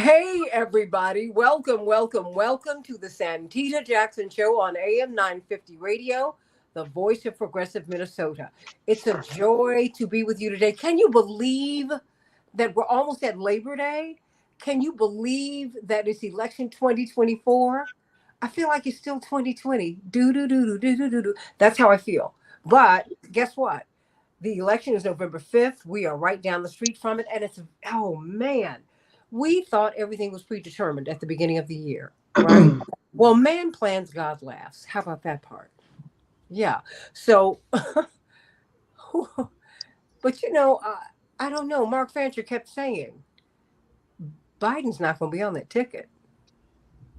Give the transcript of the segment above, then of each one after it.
Hey, everybody. Welcome to the Santita Jackson Show on AM 950 Radio, the voice of progressive Minnesota. It's a joy to be with you today. Can you believe that we're almost at Labor Day? Can you believe that it's election 2024? I feel like it's still 2020. Do, do, do, do, do, do, do, do. That's how I feel. But guess what? The election is November 5th. We are right down the street from it. And oh man, we thought everything was predetermined at the beginning of the year, right? Well, man plans, God laughs. How about that part? Yeah. So, but I don't know. Mark Fancher kept saying Biden's not going to be on that ticket.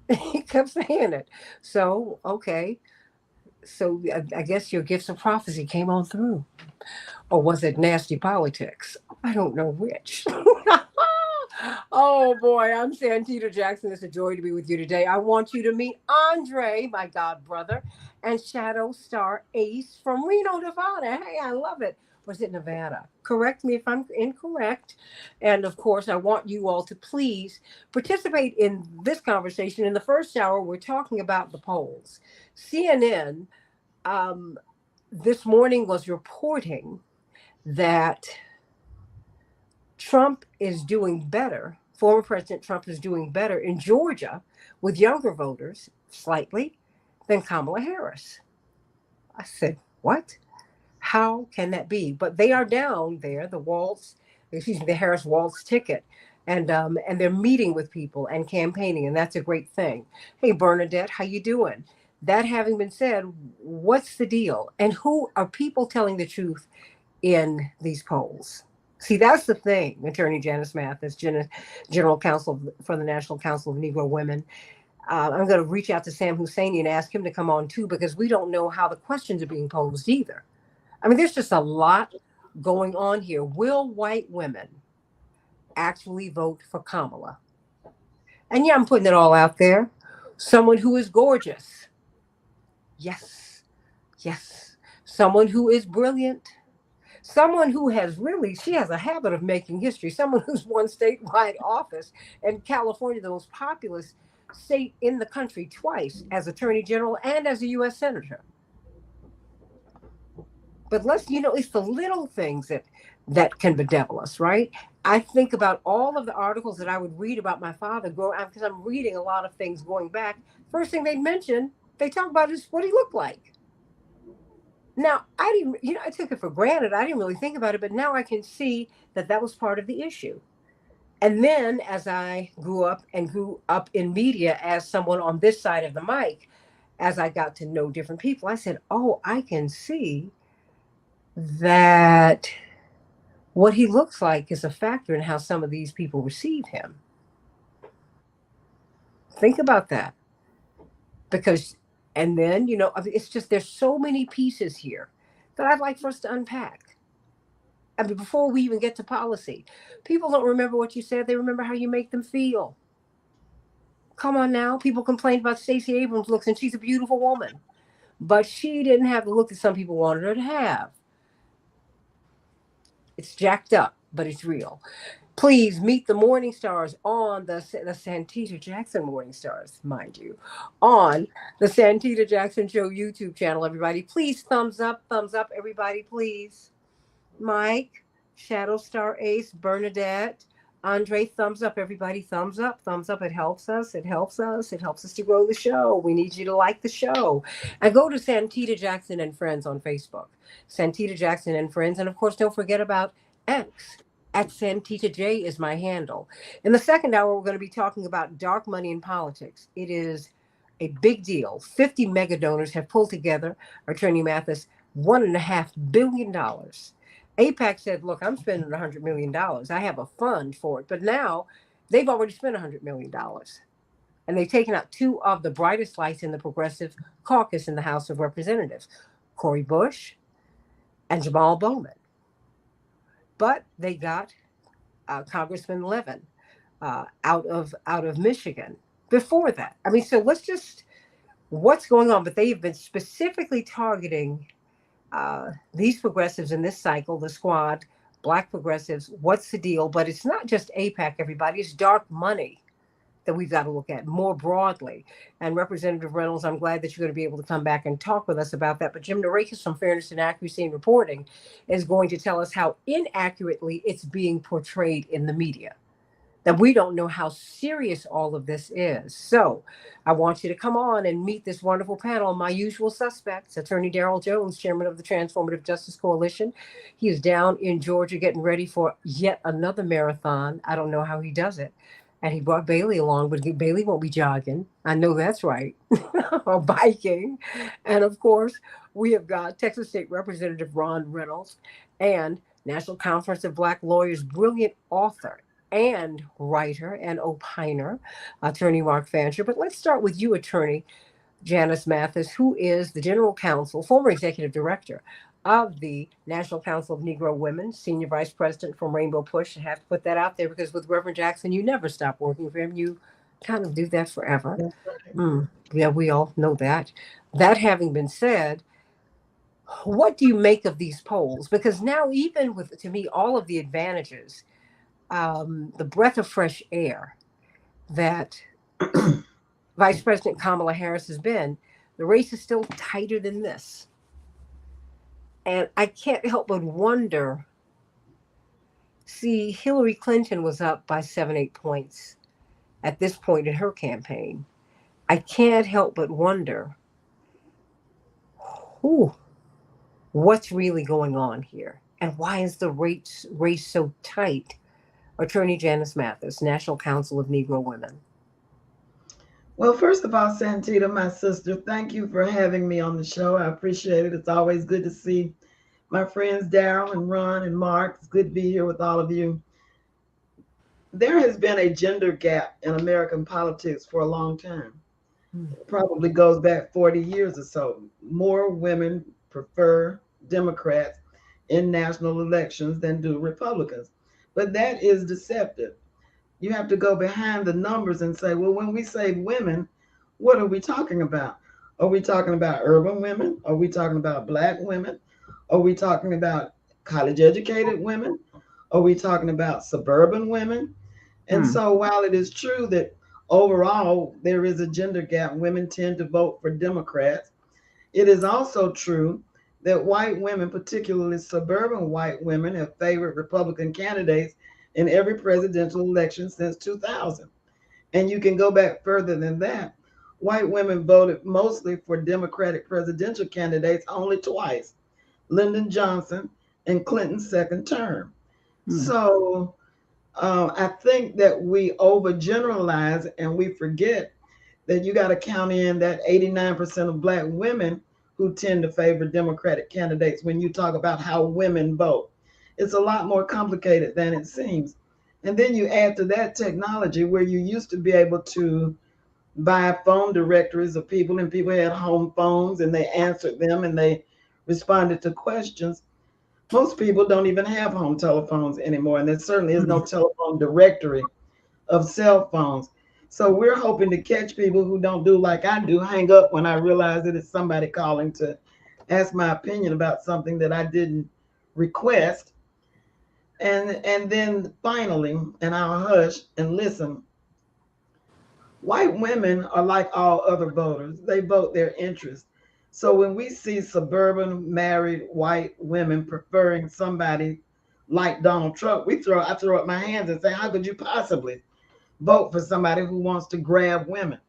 He kept saying it. So, okay. So I guess your gifts of prophecy came on through. Or was it nasty politics? I don't know which. Oh boy, I'm Santita Jackson. It's a joy to be with you today. I want you to meet Andre, my god brother, and Shadow Star Ace from Reno, Nevada. Hey, I love it. Was it Nevada? Correct me if I'm incorrect. And of course, I want you all to please participate in this conversation. In the first hour, we're talking about the polls. CNN um, this morning was reporting that Trump is doing better. Former President Trump is doing better in Georgia with younger voters slightly than Kamala Harris. I said, what? How can that be? But they are down there, the Harris Waltz ticket, and they're meeting with people and campaigning, and that's a great thing. Hey, Bernadette, how you doing? That having been said, what's the deal? And who are people telling the truth in these polls? See, that's the thing, Attorney Janice Mathis, General Counsel for the National Council of Negro Women. I'm going to reach out to Sam Husseini and ask him to come on too, because we don't know how the questions are being posed either. I mean, there's just a lot going on here. Will white women actually vote for Kamala? And yeah, I'm putting it all out there. Someone who is gorgeous. Yes, yes. Someone who is brilliant. Someone who she has a habit of making history. Someone who's won statewide office in California, the most populous state in the country, twice as Attorney General and as a U.S. Senator. But it's the little things that can bedevil us, right? I think about all of the articles that I would read about my father growing up, because I'm reading a lot of things going back. First thing they talk about is what he looked like. Now, I took it for granted. I didn't really think about it, but now I can see that was part of the issue. And then as I grew up in media as someone on this side of the mic, as I got to know different people, I said, oh, I can see that what he looks like is a factor in how some of these people receive him. Think about that. And then, it's just there's so many pieces here that I'd like for us to unpack. I mean, before we even get to policy, people don't remember what you said. They remember how you make them feel. Come on now. People complain about Stacey Abrams' looks, and she's a beautiful woman. But she didn't have the look that some people wanted her to have. It's jacked up, but it's real. Please meet the Morning Stars on the Santita Jackson Morning Stars, mind you, on the Santita Jackson Show YouTube channel, everybody. Please thumbs up, everybody, please. Mike, Shadow Star Ace, Bernadette, Andre, thumbs up, everybody. Thumbs up. It helps us. It helps us to grow the show. We need you to like the show. And go to Santita Jackson and Friends on Facebook. Santita Jackson and Friends. And of course, don't forget about X. At Santita J is my handle. In the second hour, we're going to be talking about dark money in politics. It is a big deal. 50 mega donors have pulled together, Attorney Mathis, $1.5 billion. AIPAC said, look, I'm spending $100 million. I have a fund for it. But now they've already spent $100 million. And they've taken out two of the brightest lights in the progressive caucus in the House of Representatives, Cori Bush and Jamal Bowman. But they got Congressman Levin out of Michigan before that. I mean, so what's going on? But they have been specifically targeting these progressives in this cycle, the squad, Black progressives. What's the deal? But it's not just AIPAC, everybody. It's dark money. that we've got to look at more broadly. And Representative Reynolds, I'm glad that you're going to be able to come back and talk with us about that. But Jim Narakis from Fairness and Accuracy in Reporting is going to tell us how inaccurately it's being portrayed in the media, that we don't know how serious all of this is. So I want you to come on and meet this wonderful panel. My usual suspects: Attorney Darrell Jones, chairman of the Transformative Justice Coalition. He is down in Georgia getting ready for yet another marathon. I don't know how he does it. And he brought Bailey along, but Bailey won't be jogging. I know that's right. Or biking. And of course, we have got Texas State Representative Ron Reynolds and National Conference of Black Lawyers brilliant author and writer and opiner, Attorney Mark Fancher. But let's start with you, Attorney Janice Mathis, who is the General Counsel, former Executive Director of the National Council of Negro Women, Senior Vice President from Rainbow Push. I have to put that out there because with Reverend Jackson, you never stop working for him. You kind of do that forever. Yeah, we all know that. That having been said, what do you make of these polls? Because now, even with, to me, all of the advantages, the breath of fresh air that Vice President Kamala Harris has been, the race is still tighter than this. And I can't help but wonder. See, Hillary Clinton was up by 7, 8 points at this point in her campaign. I can't help but wonder, whew, what's really going on here? And why is the race so tight? Attorney Janice Mathis, National Council of Negro Women. Well, first of all, Santita, my sister, thank you for having me on the show. I appreciate it. It's always good to see my friends Daryl and Ron and Mark. It's good to be here with all of you. There has been a gender gap in American politics for a long time. It probably goes back 40 years or so. More women prefer Democrats in national elections than do Republicans. But that is deceptive. You have to go behind the numbers and say, well, when we say women, what are we talking about? Are we talking about urban women? Are we talking about Black women? Are we talking about college educated women? Are we talking about suburban women? And so while it is true that overall there is a gender gap, women tend to vote for Democrats, it is also true that white women, particularly suburban white women, have favored Republican candidates in every presidential election since 2000. And you can go back further than that. White women voted mostly for Democratic presidential candidates only twice: Lyndon Johnson and Clinton's second term. So I think that we overgeneralize and we forget that you got to count in that 89% of Black women who tend to favor Democratic candidates when you talk about how women vote. It's a lot more complicated than it seems. And then you add to that technology where you used to be able to buy phone directories of people, and people had home phones and they answered them and they responded to questions. Most people don't even have home telephones anymore, and there certainly is no telephone directory of cell phones. So we're hoping to catch people who don't do like I do, hang up when I realize that it's somebody calling to ask my opinion about something that I didn't request. And then finally, and I'll hush and listen. White women are like all other voters. They vote their interests. So when we see suburban married white women preferring somebody like Donald Trump, I throw up my hands and say, how could you possibly vote for somebody who wants to grab women?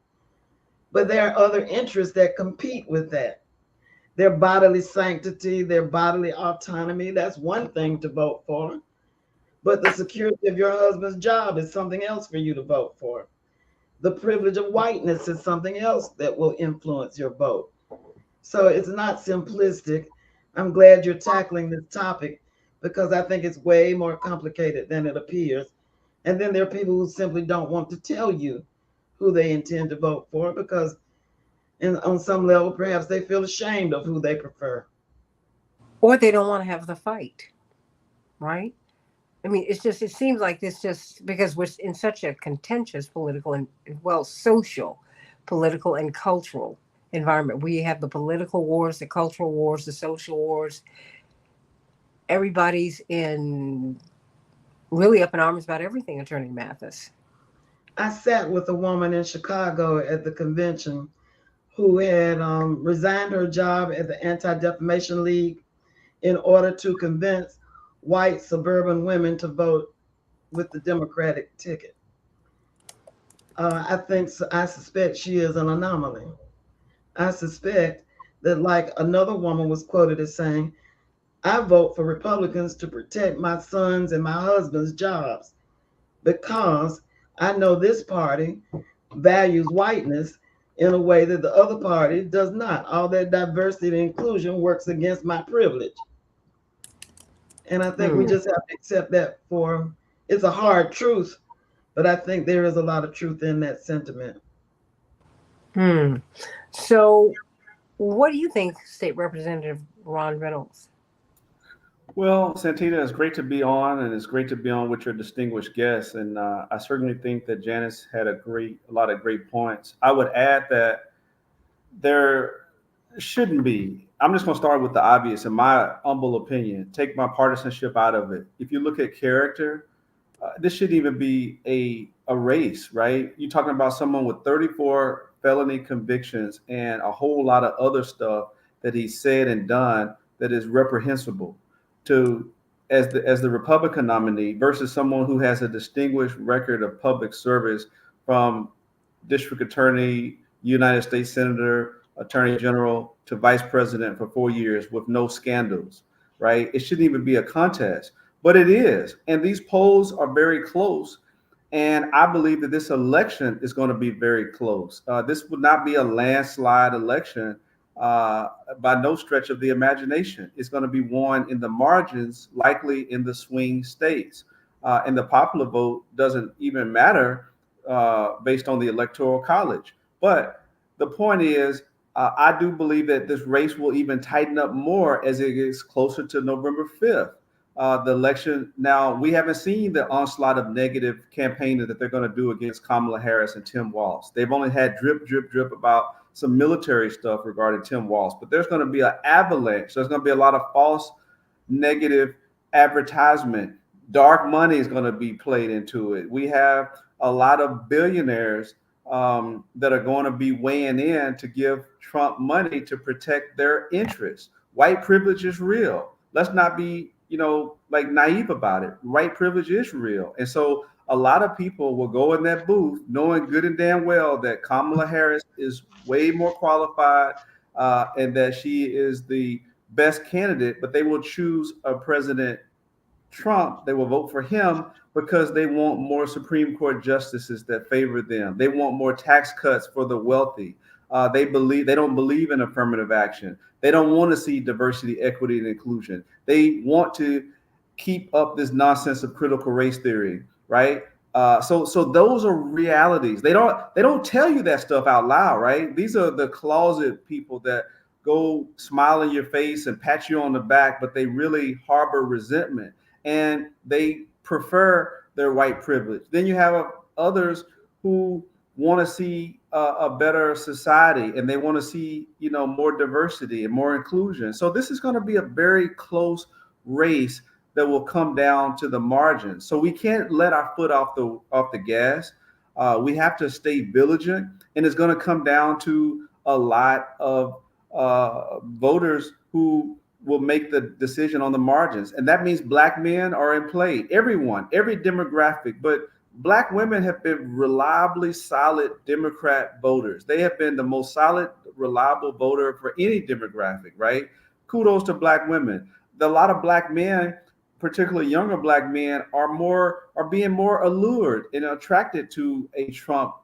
But there are other interests that compete with that. Their bodily sanctity, their bodily autonomy, that's one thing to vote for. But the security of your husband's job is something else for you to vote for. The privilege of whiteness is something else that will influence your vote. So it's not simplistic. I'm glad you're tackling this topic because I think it's way more complicated than it appears. And then there are people who simply don't want to tell you who they intend to vote for because on some level, perhaps they feel ashamed of who they prefer. Or they don't want to have the fight, right? I mean, it's just, it seems like this just because we're in such a contentious political and, well, social, political, and cultural environment. We have the political wars, the cultural wars, the social wars. Everybody's in really up in arms about everything, Attorney Mathis. I sat with a woman in Chicago at the convention who had resigned her job at the Anti Defamation League in order to convince white suburban women to vote with the Democratic ticket. I suspect she is an anomaly. I suspect that, like another woman was quoted as saying, I vote for Republicans to protect my sons and my husband's jobs because I know this party values whiteness in a way that the other party does not. All that diversity and inclusion works against my privilege. And I think we Hmm. just have to accept that for it's a hard truth, but I think there is a lot of truth in that sentiment. Hmm. So, what do you think, State Representative Ron Reynolds? Well, Santita, it's great to be on, and it's great to be on with your distinguished guests. And I certainly think that Janice had a lot of great points. I would add that there shouldn't be. I'm just going to start with the obvious, in my humble opinion. Take my partisanship out of it. If you look at character, this shouldn't even be a race, right? You're talking about someone with 34 felony convictions and a whole lot of other stuff that he said and done that is reprehensible to as the Republican nominee versus someone who has a distinguished record of public service from district attorney, United States senator, attorney general to vice president for 4 years with no scandals, right? It shouldn't even be a contest, but it is. And these polls are very close. And I believe that this election is going to be very close. This would not be a landslide election uh, by no stretch of the imagination. It's going to be won in the margins, likely in the swing states. And the popular vote doesn't even matter based on the electoral college. But the point is, I do believe that this race will even tighten up more as it gets closer to November 5th. The election. Now, we haven't seen the onslaught of negative campaigning that they're going to do against Kamala Harris and Tim Walz. They've only had drip, drip, drip about some military stuff regarding Tim Walz, but there's going to be an avalanche. There's going to be a lot of false negative advertisement. Dark money is going to be played into it. We have a lot of billionaires that are going to be weighing in to give Trump money to protect their interests. White privilege is real. Let's not be, like naive about it. White privilege is real. And so a lot of people will go in that booth knowing good and damn well that Kamala Harris is way more qualified and that she is the best candidate, but they will choose a President Trump. They will vote for him because they want more Supreme Court justices that favor them. They want more tax cuts for the wealthy. They don't believe in affirmative action. They don't want to see diversity, equity, and inclusion. They want to keep up this nonsense of critical race theory, right? So those are realities. They don't tell you that stuff out loud, right? These are the closet people that go smile in your face and pat you on the back, but they really harbor resentment and they prefer their white privilege. Then you have others who want to see a better society and they want to see more diversity and more inclusion. So this is going to be a very close race that will come down to the margins. So we can't let our foot off the gas. We have to stay vigilant, and it's going to come down to a lot of voters who will make the decision on the margins. And that means black men are in play. Everyone, every demographic, but black women have been reliably solid Democrat voters. They have been the most solid, reliable voter for any demographic, right? Kudos to black women. A lot of black men, particularly younger black men, are being more allured and attracted to a Trump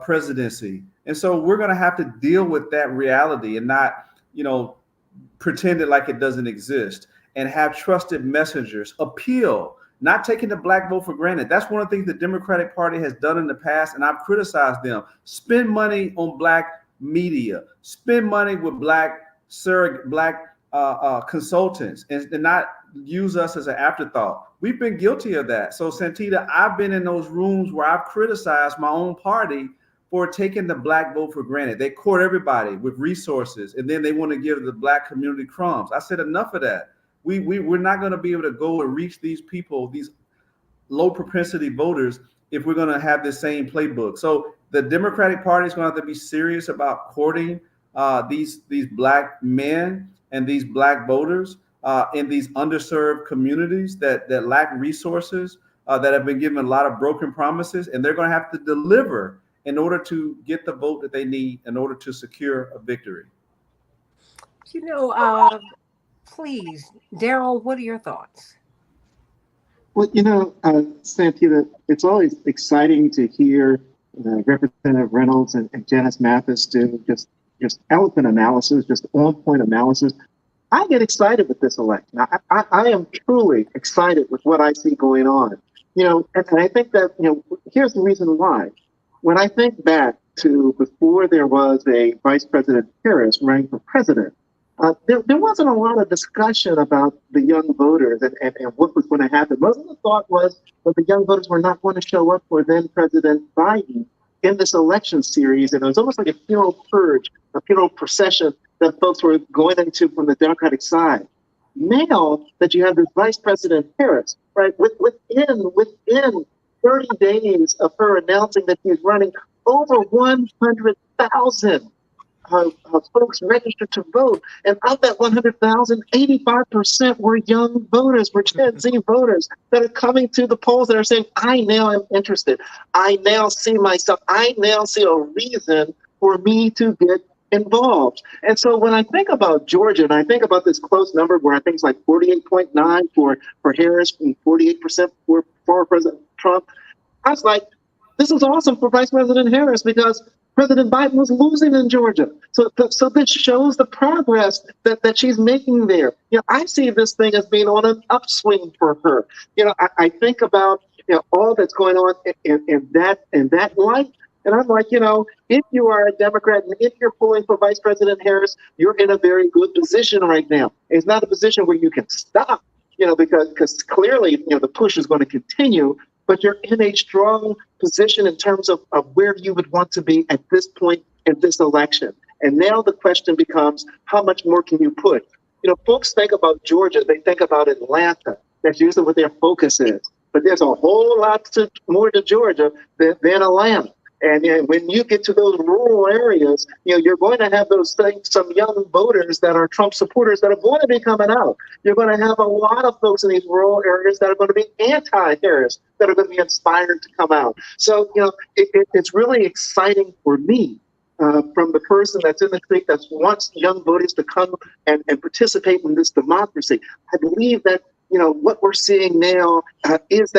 presidency. And so we're going to have to deal with that reality and not, pretend it like it doesn't exist and have trusted messengers appeal, not taking the black vote for granted. That's one of the things the Democratic Party has done in the past, and I've criticized them. Spend money on black media, spend money with black surrogate, black consultants, and not use us as an afterthought. We've been guilty of that. So, Santita, I've been in those rooms where I've criticized my own party for taking the black vote for granted. They court everybody with resources, and then they want to give the black community crumbs. I said enough of that. We're not going to be able to go and reach these people, these low propensity voters if we're going to have the same playbook. So the Democratic Party is going to have to be serious about courting these black men and these black voters in these underserved communities that lack resources, that have been given a lot of broken promises, and they're going to have to deliver in order to get the vote that they need in order to secure a victory. You know, please, Daryl, what are your thoughts? Well, Santita, it's always exciting to hear Representative Reynolds and Janice Mathis do just eloquent analysis, just on point analysis. I get excited with this election. I am truly excited with what I see going on. And I think that, here's the reason why. When I think back to before there was a Vice President Harris running for president, there wasn't a lot of discussion about the young voters and what was going to happen. Most of the thought was that the young voters were not going to show up for then President Biden in this election series. And it was almost like a funeral purge, a funeral procession that folks were going into from the Democratic side. Now that you have this Vice President Harris, right, within 30 days of her announcing that she's running, over 100,000 folks registered to vote. And of that 100,000, 85% were young voters, were Gen Z voters that are coming to the polls that are saying, I now am interested. I now see myself. I now see a reason for me to get involved. And so when I think about Georgia, and I think about this close number where I think it's like 48.9 for Harris and 48% for former President Trump, I was like, this is awesome for Vice President Harris because President Biden was losing in Georgia. So this shows the progress that she's making there. I see this thing as being on an upswing for her. I think about all that's going on in that light. And I'm like, if you are a Democrat and if you're pulling for Vice President Harris, you're in a very good position right now. It's not a position where you can stop, because clearly, the push is going to continue. But you're in a strong position in terms of where you would want to be at this point in this election. And now the question becomes, how much more can you put? Folks think about Georgia, they think about Atlanta. That's usually what their focus is. But there's a whole lot more to Georgia than Atlanta. And when you get to those rural areas, you're going to have some young voters that are Trump supporters that are going to be coming out. You're going to have a lot of folks in these rural areas that are going to be anti-Harris, that are going to be inspired to come out. So, it's really exciting for me from the person that's in the street that wants young voters to come and participate in this democracy. I believe that, what we're seeing now is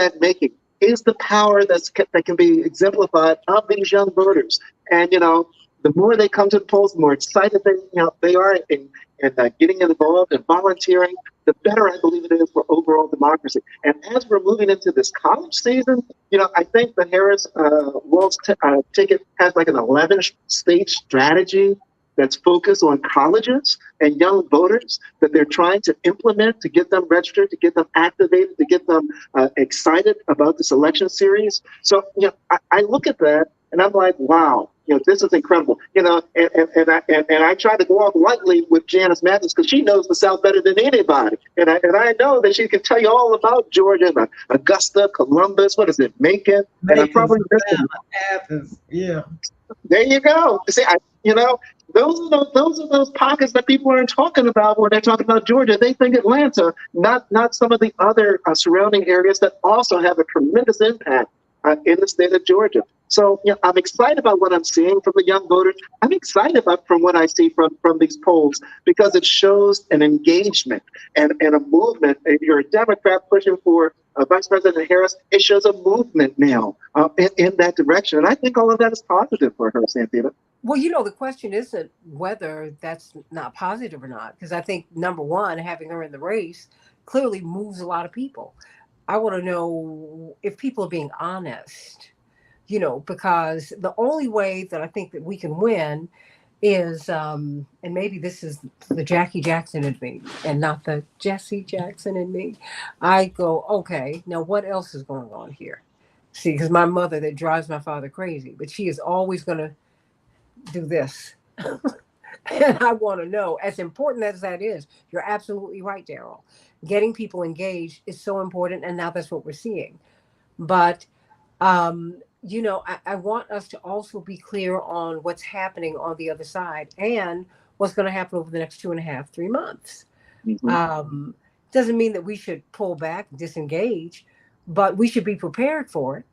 the power that can be exemplified of these young voters. And, the more they come to the polls, the more excited they are in getting involved and volunteering, the better I believe it is for overall democracy. And as we're moving into this college season, I think the Harris Walz ticket has like an 11-stage strategy that's focused on colleges and young voters that they're trying to implement to get them registered, to get them activated, to get them excited about this election series. So, I look at that and I'm like, wow, this is incredible. And I try to go off lightly with Janice Mathis because she knows the South better than anybody. And I know that she can tell you all about Georgia, Augusta, Columbus, what is it, Macon? And I probably Athens, yeah. There you go. See, those are those pockets that people aren't talking about when they're talking about Georgia. They think Atlanta, not some of the other surrounding areas that also have a tremendous impact in the state of Georgia. So, I'm excited about what I'm seeing from the young voters. I'm excited from what I see from these polls because it shows an engagement and a movement. If you're a Democrat pushing for Vice President Harris, it shows a movement now in that direction. And I think all of that is positive for her, Santita. Well, the question isn't whether that's not positive or not, because I think, number one, having her in the race clearly moves a lot of people. I want to know if people are being honest, because the only way that I think that we can win is, and maybe this is the Jackie Jackson in me and not the Jesse Jackson in me. I go, okay, now what else is going on here? See, because my mother, that drives my father crazy, but she is always going to do this. And I want to know, as important as that is, you're absolutely right, Daryl. Getting people engaged is so important. And now that's what we're seeing. But I want us to also be clear on what's happening on the other side and what's going to happen over the next 2.5, 3 months. Mhm. Um, doesn't mean that we should pull back, disengage, but we should be prepared for it.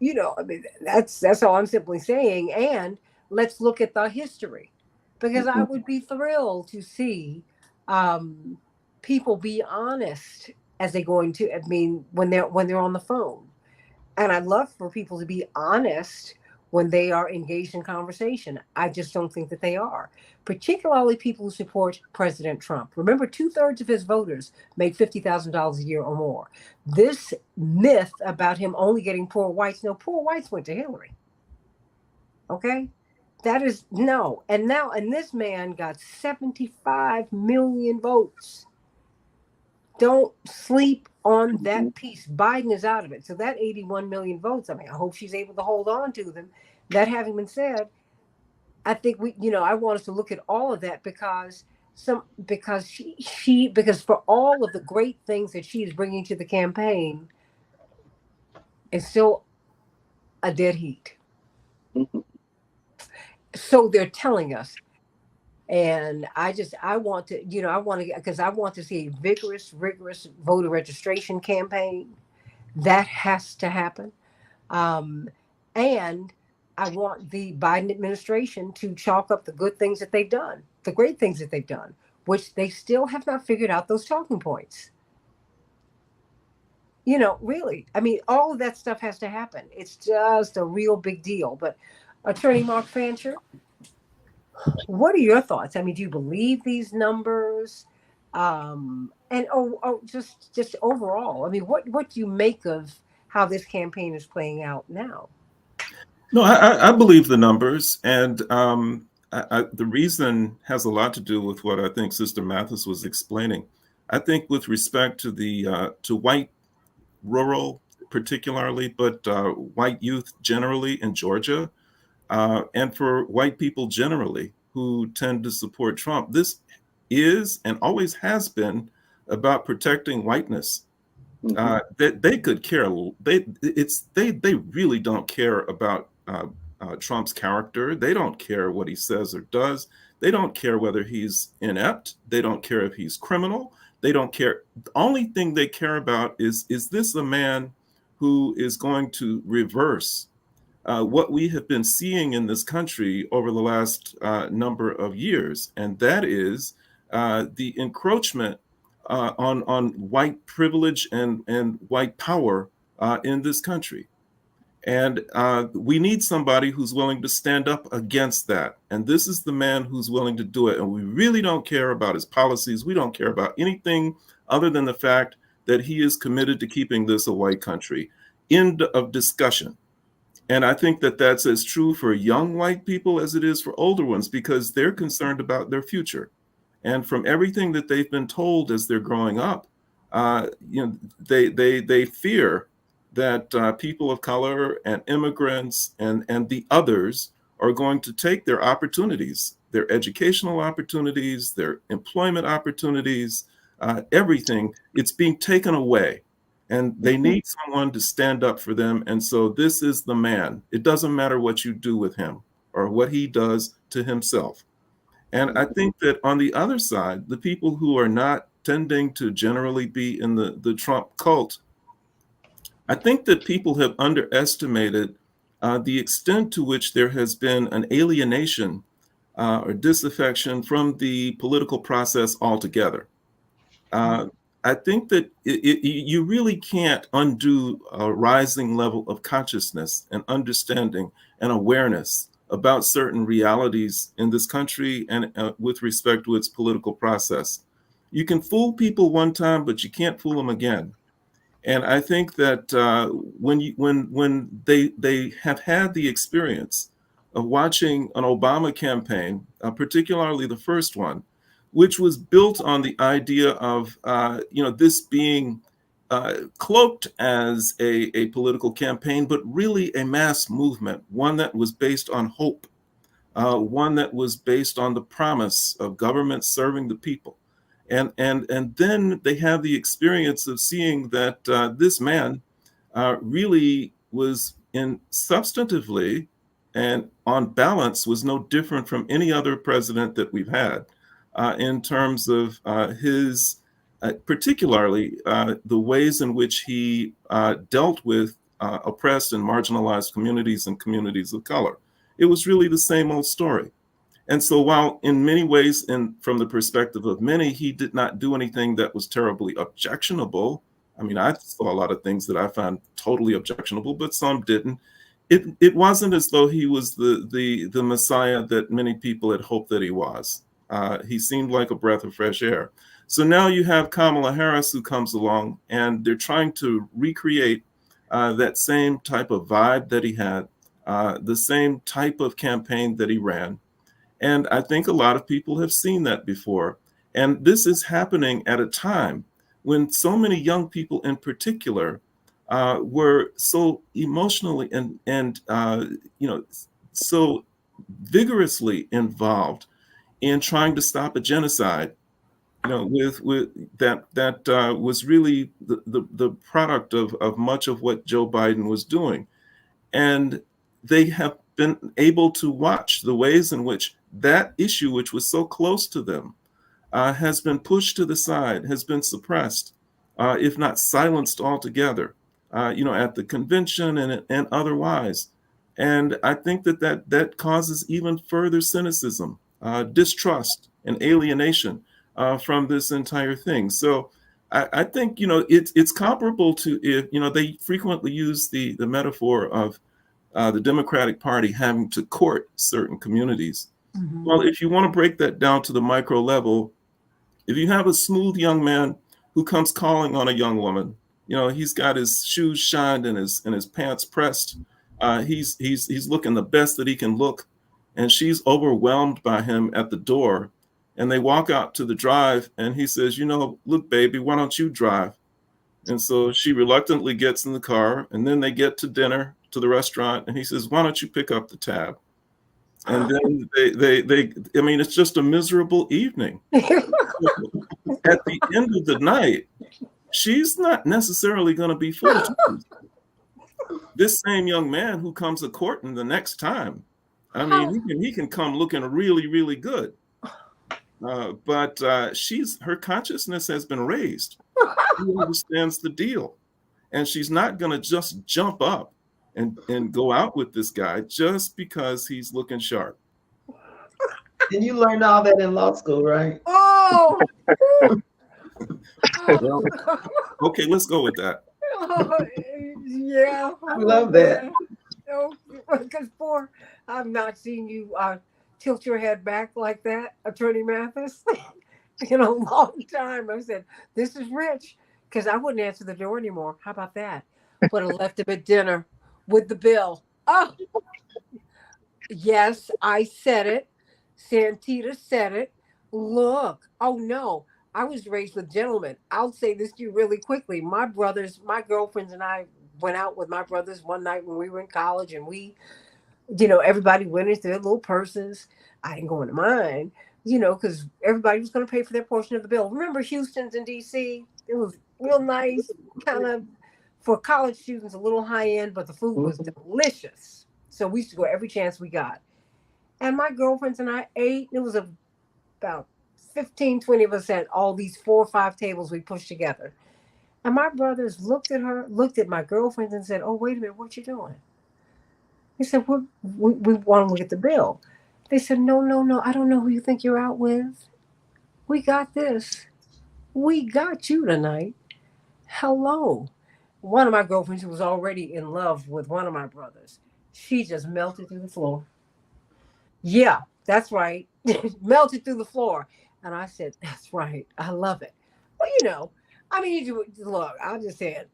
I mean, that's all I'm simply saying. And let's look at the history, because I Mhm. would be thrilled to see um, people be honest as they go into. I mean, when they're on the phone, and I'd love for people to be honest when they are engaged in conversation. I just don't think that they are, particularly people who support President Trump. Remember, 2/3 of his voters make $50,000 a year or more. This myth about him only getting poor whites, no, poor whites went to Hillary. Okay? That is no. And this man got 75 million votes. Don't sleep on Mhm. that piece. Biden is out of it. So that 81 million votes, I mean, I hope she's able to hold on to them. That having been said, I think I want us to look at all of that because for all of the great things that she is bringing to the campaign, it's still a dead heat. Mhm. So they're telling us. And I want to, because I want to see a vigorous, rigorous voter registration campaign. That has to happen. Um, and I want the Biden administration to chalk up the good things that they've done, the great things that they've done, which they still have not figured out those talking points. Really. I mean, all of that stuff has to happen. It's just a real big deal. But Attorney Mark Fancher, what are your thoughts? I mean, do you believe these numbers? And just overall, I mean, what do you make of how this campaign is playing out now? No, I believe the numbers, and the reason has a lot to do with what I think Sister Mathis was explaining. I think with respect to the to white rural, particularly, but white youth generally in Georgia, and for white people generally who tend to support Trump, this is and always has been about protecting whiteness. Mhm. They could care. They really don't care about Trump's character. They don't care what he says or does. They don't care whether he's inept. They don't care if he's criminal. They don't care. The only thing they care about is this a man who is going to reverse what we have been seeing in this country over the last number of years, and that is the encroachment on white privilege and white power in this country. And we need somebody who's willing to stand up against that. And this is the man who's willing to do it. And we really don't care about his policies. We don't care about anything other than the fact that he is committed to keeping this a white country. End of discussion. And I think that that's as true for young white people as it is for older ones because they're concerned about their future. And from everything that they've been told as they're growing up, they fear that people of color and immigrants and the others are going to take their opportunities, their educational opportunities, their employment opportunities, everything. It's being taken away and they need someone to stand up for them. And so this is the man. It doesn't matter what you do with him or what he does to himself. And I think that on the other side, the people who are not tending to generally be in the Trump cult, I think that people have underestimated the extent to which there has been an alienation or disaffection from the political process altogether. Uh, I think that you really can't undo a rising level of consciousness and understanding and awareness about certain realities in this country and with respect to its political process. You can fool people one time, but you can't fool them again. And I think that when they have had the experience of watching an Obama campaign, particularly the first one, which was built on the idea of this being cloaked as a political campaign, but really a mass movement, one that was based on hope, one that was based on the promise of government serving the people. And then they have the experience of seeing that this man really was in substantively and on balance was no different from any other president that we've had in terms of his, particularly the ways in which he dealt with oppressed and marginalized communities and communities of color. It was really the same old story. And so while in many ways, from the perspective of many, he did not do anything that was terribly objectionable. I mean, I saw a lot of things that I found totally objectionable, but some didn't. It wasn't as though he was the Messiah that many people had hoped that he was. He seemed like a breath of fresh air. So now you have Kamala Harris who comes along, and they're trying to recreate that same type of vibe that he had, the same type of campaign that he ran. And I think a lot of people have seen that before. And this is happening at a time when so many young people in particular were so emotionally and so vigorously involved in trying to stop a genocide, with that was really the product of much of what Joe Biden was doing. And they have been able to watch the ways in which that issue, which was so close to them, has been pushed to the side, has been suppressed, if not silenced altogether, at the convention and otherwise. And I think that causes even further cynicism, distrust, and alienation from this entire thing. So I think it's comparable to, if they frequently use the metaphor of the Democratic Party having to court certain communities. Mhm. Well, if you want to break that down to the micro level, if you have a smooth young man who comes calling on a young woman, he's got his shoes shined and his pants pressed. He's looking the best that he can look, and she's overwhelmed by him at the door. And they walk out to the drive, and he says, "Look, baby, why don't you drive?" And so she reluctantly gets in the car, and then they get to dinner, to the restaurant, and he says, "Why don't you pick up the tab?" And then I mean, it's just a miserable evening. At the end of the night, she's not necessarily going to be fooled. This same young man who comes a courting the next time, I mean, he can come looking really, really good. But her consciousness has been raised. She understands the deal. And she's not going to just jump up and go out with this guy just because he's looking sharp. And you learned all that in law school, right? Oh! Well, okay, let's go with that. Yeah. I love that. Because I've not seen you tilt your head back like that, Attorney Mathis, in a long time. I said, "This is rich," because I wouldn't answer the door anymore. How about that? Would have left him at dinner with the bill. Oh, yes, I said it. Santita said it. Look, oh no, I was raised with gentlemen. I'll say this to you really quickly. My brothers, my girlfriends, and I went out with my brothers one night when we were in college, and everybody went into their little purses. I didn't go into mine, because everybody was going to pay for their portion of the bill. Remember Houston's in DC? It was real nice, kind of for college students, a little high end, but the food was delicious. So we used to go every chance we got. And my girlfriends and I ate. It was about 15, 20 of us at all these 4 or 5 tables we pushed together. And my brothers looked at her, looked at my girlfriends and said, "Oh, wait a minute, what you doing?" He said, we want to look at the bill. They said, "No, no, no, I don't know who you think you're out with. We got this. We got you tonight. Hello." One of my girlfriends who was already in love with one of my brothers, she just melted through the floor. Yeah, that's right. Melted through the floor. And I said, "That's right. I love it." Well, I mean, look, I just said,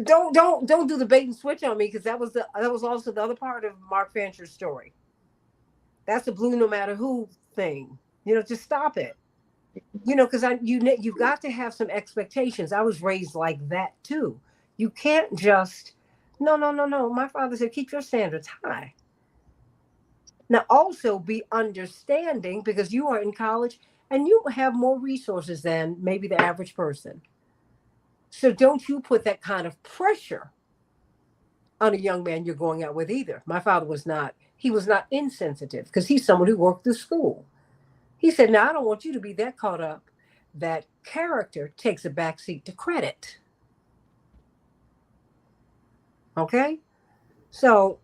don't do the bait and switch on me, because that was also the other part of Mark Fancher's story. That's the blue no matter who thing. Just stop it. Because you've got to have some expectations. I was raised like that too. You can't just no, no, no, no. My father said, "Keep your standards high." Now also be understanding, because you are in college and you have more resources than maybe the average person. So don't you put that kind of pressure on a young man you're going out with either. My father was not, he was not insensitive because he's someone who worked through school. He said, now I don't want you to be that caught up that character takes a backseat to credit. Okay. So,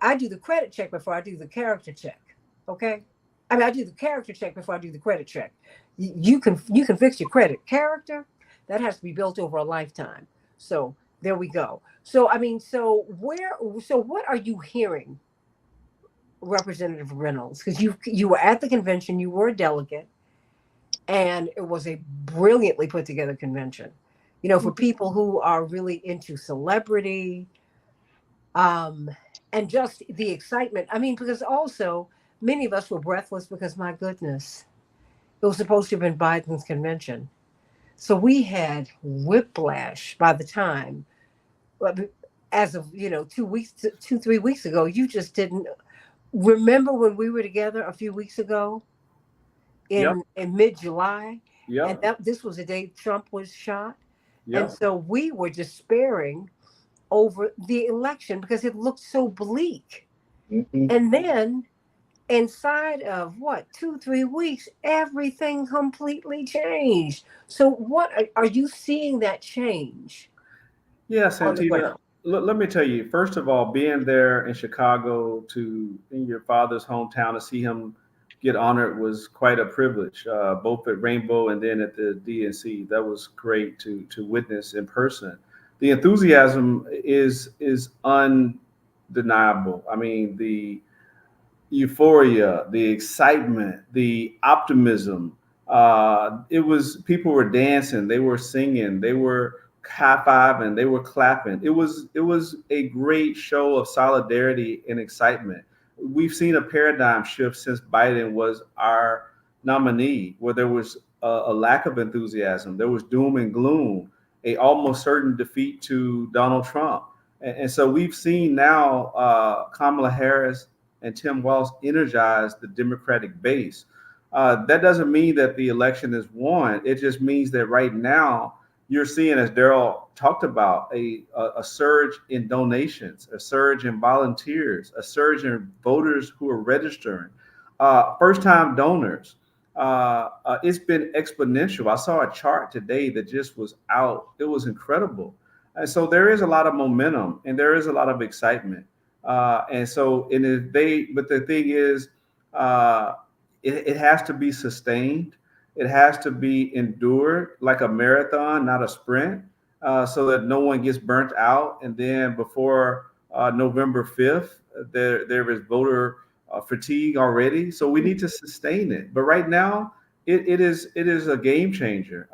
I do the credit check before I do the character check. Okay. I mean, I do the character check before I do the credit check. You can fix your credit. Character, that has to be built over a lifetime. So there we go. So I mean, so what are you hearing, Representative Reynolds? Because you were at the convention, you were a delegate, and it was a brilliantly put together convention. For people who are really into celebrity, um, and just the excitement. I mean, because also many of us were breathless because my goodness, it was supposed to have been Biden's convention. So we had whiplash by the time, as of 2 weeks, 3 weeks ago. You just didn't remember when we were together a few weeks ago Yep. in mid-July, and Yep. that this was the day Trump was shot, and Yep. so we were despairing over the election because it looked so bleak. Mhm. And then inside of what, 2 3 weeks, everything completely changed. So what are you seeing that change Yeah, on the Santita. ground? Let me tell you. First of all, being there in Chicago, to in your father's hometown, to see him get honored was quite a privilege. Both at Rainbow and then at the DNC, that was great to witness in person. The enthusiasm is undeniable. I mean, the euphoria, the excitement, the optimism. It was people were dancing, they were singing, they were high fiving, they were clapping. It was a great show of solidarity and excitement. We've seen a paradigm shift since Biden was our nominee, where there was a lack of enthusiasm, there was doom and gloom, a almost certain defeat to Donald Trump. And so we've seen now Kamala Harris and Tim Walz energized the Democratic base. That doesn't mean that the election is won. It just means that right now you're seeing, as Daryl talked about, a surge in donations, a surge in volunteers, a surge in voters who are registering, first time donors. It's been exponential. I saw a chart today that just was out. It was incredible. And so there is a lot of momentum and there is a lot of excitement. And so, and if they, but the thing is, uh, it has to be sustained. It has to be endured like a marathon, not a sprint, so that no one gets burnt out. And then before November 5th, there is voter fatigue already. So we need to sustain it. But right now, it is a game changer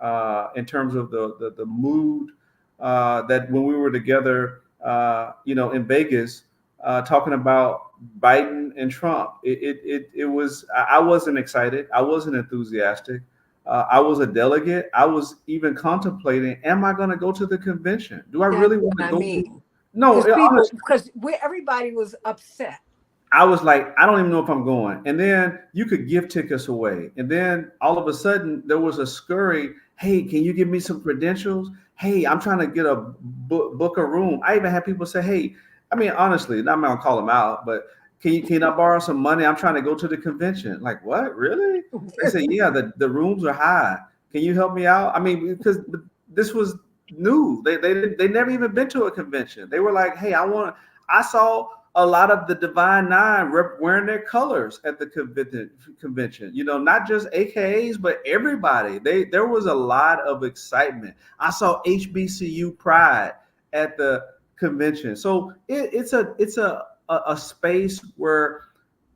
in terms of the mood that when we were together, in Vegas, talking about Biden and Trump. It was, I wasn't excited. I wasn't enthusiastic. I was a delegate. I was even contemplating, am I going to go to the convention? Do I That's really what want to I go to? mean. No, honestly, Because everybody was upset. I was like, I don't even know if I'm going. And then you could give tickets away. And then all of a sudden there was a scurry. Hey, can you give me some credentials? Hey, I'm trying to get a book a room. I even had people say, hey, I mean, honestly, I'm not gonna call them out, but can I borrow some money? I'm trying to go to the convention. Like, what? Really? They say, yeah, the rooms are high. Can you help me out? I mean, because this was new. They never even been to a convention. They were like, hey, I saw a lot of the Divine Nine wearing their colors at the convention. Not just AKAs, but everybody. There was a lot of excitement. I saw HBCU pride at the convention. So it's a space where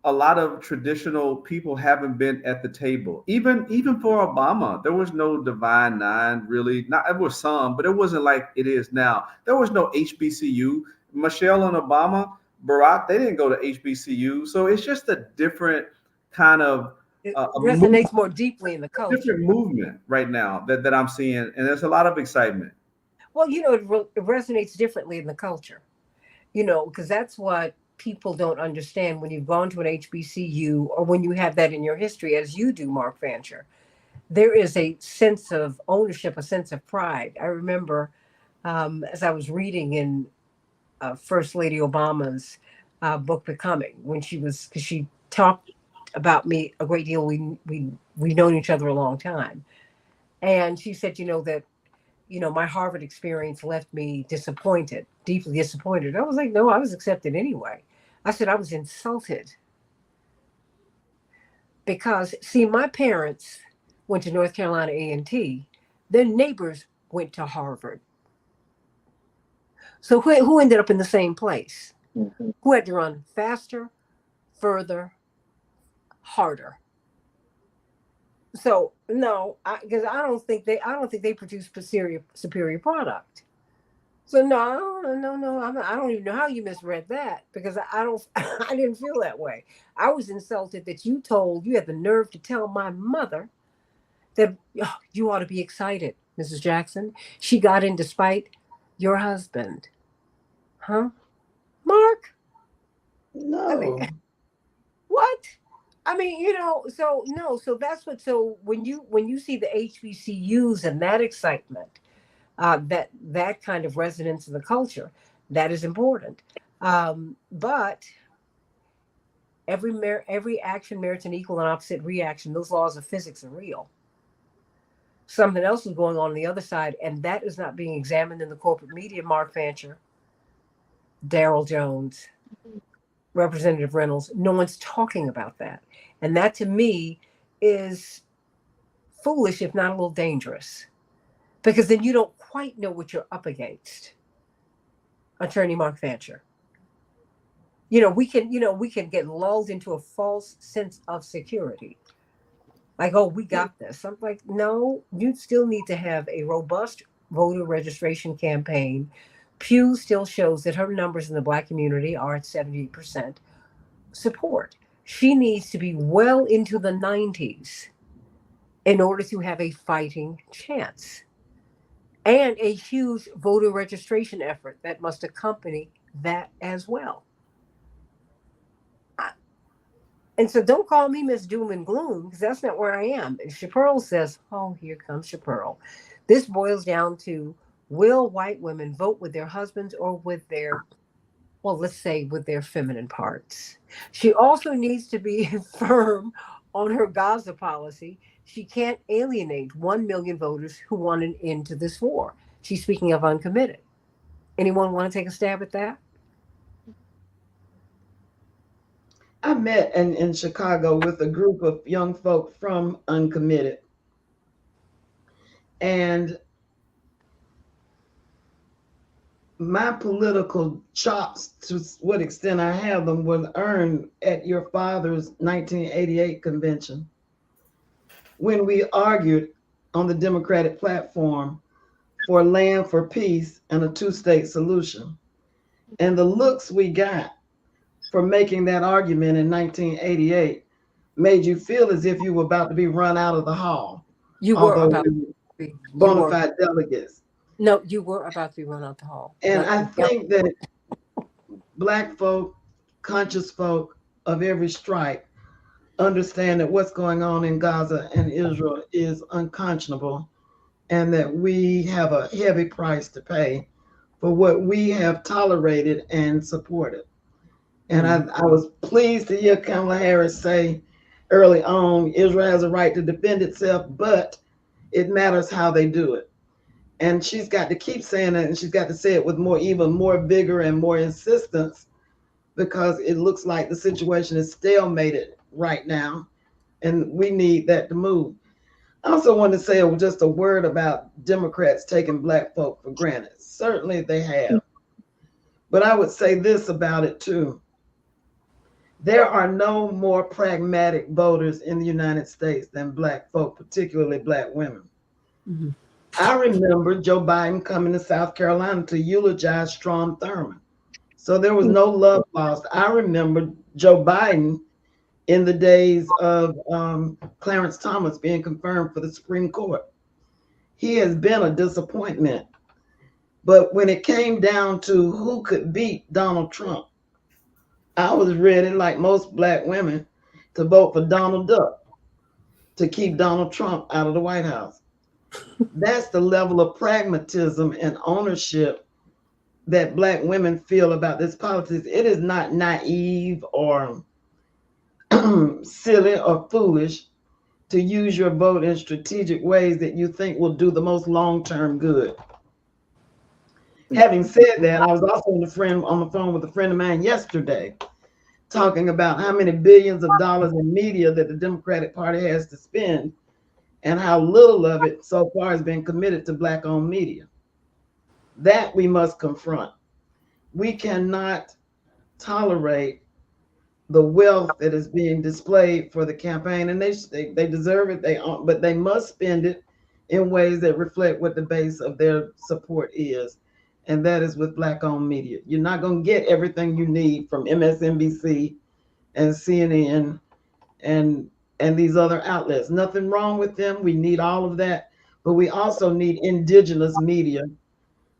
a lot of traditional people haven't been at the table. Even for Obama, there was no Divine Nine really. Not It was some, but it wasn't like it is now. There was no HBCU. Michelle and Obama, Barack, they didn't go to HBCU. So it's just a different kind of It a resonates more deeply in the different culture. movement right now that I'm seeing, and there's a lot of excitement. Well, it resonates differently in the culture. Because that's what people don't understand when you've gone to an HBCU or when you have that in your history, as you do, Mark Fancher. There is a sense of ownership, a sense of pride. I remember as I was reading in First Lady Obama's book Becoming, when because she talked about me a great deal. We've known each other a long time, and she said, that my Harvard experience left me disappointed, deeply disappointed. I was like, no, I was accepted anyway. I said I was insulted because, see, my parents went to North Carolina A&T. Their neighbors went to Harvard. So who ended up in the same place? Mhm. Who had to run faster, further, harder? So no, because I don't think they produce superior product. So no, no, no. I don't even know how you misread that, because I don't. I didn't feel that way. I was insulted that you had the nerve to tell my mother that, "Oh, you ought to be excited, Mrs. Jackson. She got in despite your husband, huh, Mark? I mean, No. what? I mean, so no, so that's what. So when you see the HBCUs and that excitement, that kind of resonance in the culture, that is important. But every action merits an equal and opposite reaction. Those laws of physics are real. Something else is going on the other side, and that is not being examined in the corporate media. Mark Fancher, Daryl Jones, Representative Reynolds. No one's talking about that, and that to me is foolish, if not a little dangerous, because then you don't quite know what you're up against. Attorney Mark Fancher. We can get lulled into a false sense of security, like, oh, we got this. I'm like, no, you still need to have a robust voter registration campaign. Pew still shows that her numbers in the Black community are at 78% support. She needs to be well into the 90s in order to have a fighting chance, and a huge voter registration effort that must accompany that as well. And so don't call me Miss Doom and Gloom, because that's not where I am. And Chaparral says, oh, here comes Chaparral. This boils down to, will white women vote with their husbands or with their, well, let's say with their feminine parts? She also needs to be firm on her Gaza policy. She can't alienate 1 million voters who want an end to this war. She's speaking of uncommitted. Anyone want to take a stab at that? I met in Chicago with a group of young folk from Uncommitted. And my political chops, to what extent I have them, was earned at your father's 1988 convention when we argued on the Democratic platform for land for peace and a two-state solution. And the looks we got for making that argument in 1988 made you feel as if you were about to be run out of the hall, You were although about we were to be. You bona were. fide delegates. No, you were about to be run out the hall. And I Yep. think that Black folk, conscious folk of every stripe, understand that what's going on in Gaza and Israel is unconscionable, and that we have a heavy price to pay for what we have tolerated and supported. And I was pleased to hear Kamala Harris say early on, Israel has a right to defend itself, but it matters how they do it. And she's got to keep saying it, and she's got to say it with even more vigor and more insistence, because it looks like the situation is stalemated right now, and we need that to move. I also want to say just a word about Democrats taking Black folk for granted. Certainly they have. But I would say this about it too. There are no more pragmatic voters in the United States than Black folk, particularly Black women. Mm-hmm. I remember Joe Biden coming to South Carolina to eulogize Strom Thurmond. So there was no love lost. I remember Joe Biden in the days of Clarence Thomas being confirmed for the Supreme Court. He has been a disappointment. But when it came down to who could beat Donald Trump, I was ready, like most Black women, to vote for Donald Duck to keep Donald Trump out of the White House. That's the level of pragmatism and ownership that Black women feel about this politics. It is not naive or silly or foolish to use your vote in strategic ways that you think will do the most long-term good. Having said that, I was also on the phone with a friend of mine yesterday talking about how many billions of dollars in media that the Democratic Party has to spend and how little of it so far has been committed to Black owned media. That we must confront. We cannot tolerate the wealth that is being displayed for the campaign, and they deserve it. But they must spend it in ways that reflect what the base of their support is, and that is with Black-owned media. You're not going to get everything you need from MSNBC and CNN and these other outlets. Nothing wrong with them. We need all of that, but we also need indigenous media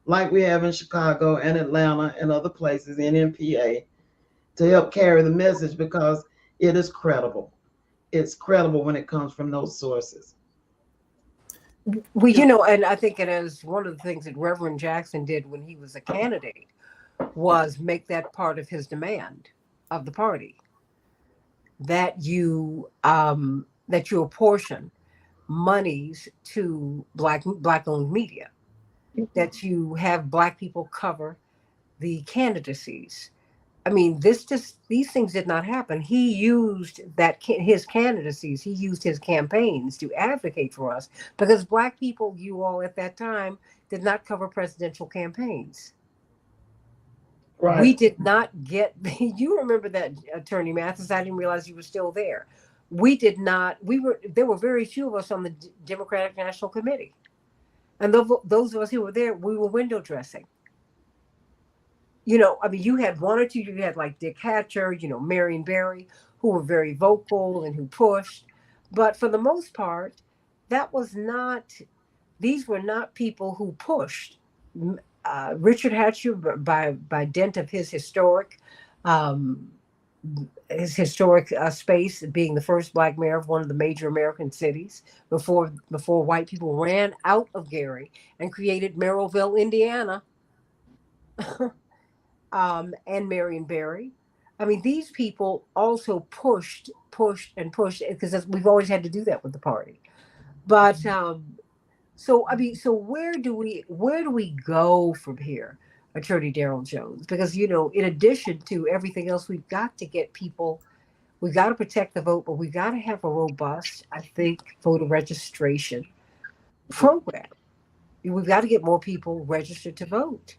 like we have in Chicago and Atlanta and other places in NPA to help carry the message because it is credible. It's credible when it comes from those sources. Well, you know, and I think it is one of the things that Reverend Jackson did when he was a candidate was make that part of his demand of the party that you apportion monies to black owned media, that you have Black people cover the candidacies. I mean, these things did not happen. He used his candidacies. He used his campaigns to advocate for us because Black people, you all at that time, did not cover presidential campaigns. We Right. did not get. You remember that, Attorney Mathis? I didn't realize you were still there. We did not. We were. There were very few of us on the Democratic National Committee, and those of us who were there, we were window dressing. You know, I mean, you had one or two, you had like Dick Hatcher, you know, Marion Barry, who were very vocal and who pushed. But for the most part, that was not, these were not people who pushed. Richard Hatcher, by dint of um, his historic space, being the first Black mayor of one of the major American cities before white people ran out of Gary and created Merrillville, Indiana, and Marion Barry. I mean, these people also pushed, and pushed because we've always had to do that with the party. But so I mean, so where do we go from here, Attorney Darrell Jones? Because you know, in addition to everything else, we've got to get people. We've got to protect the vote, but we've got to have a robust, I think, voter registration program. We've got to get more people registered to vote.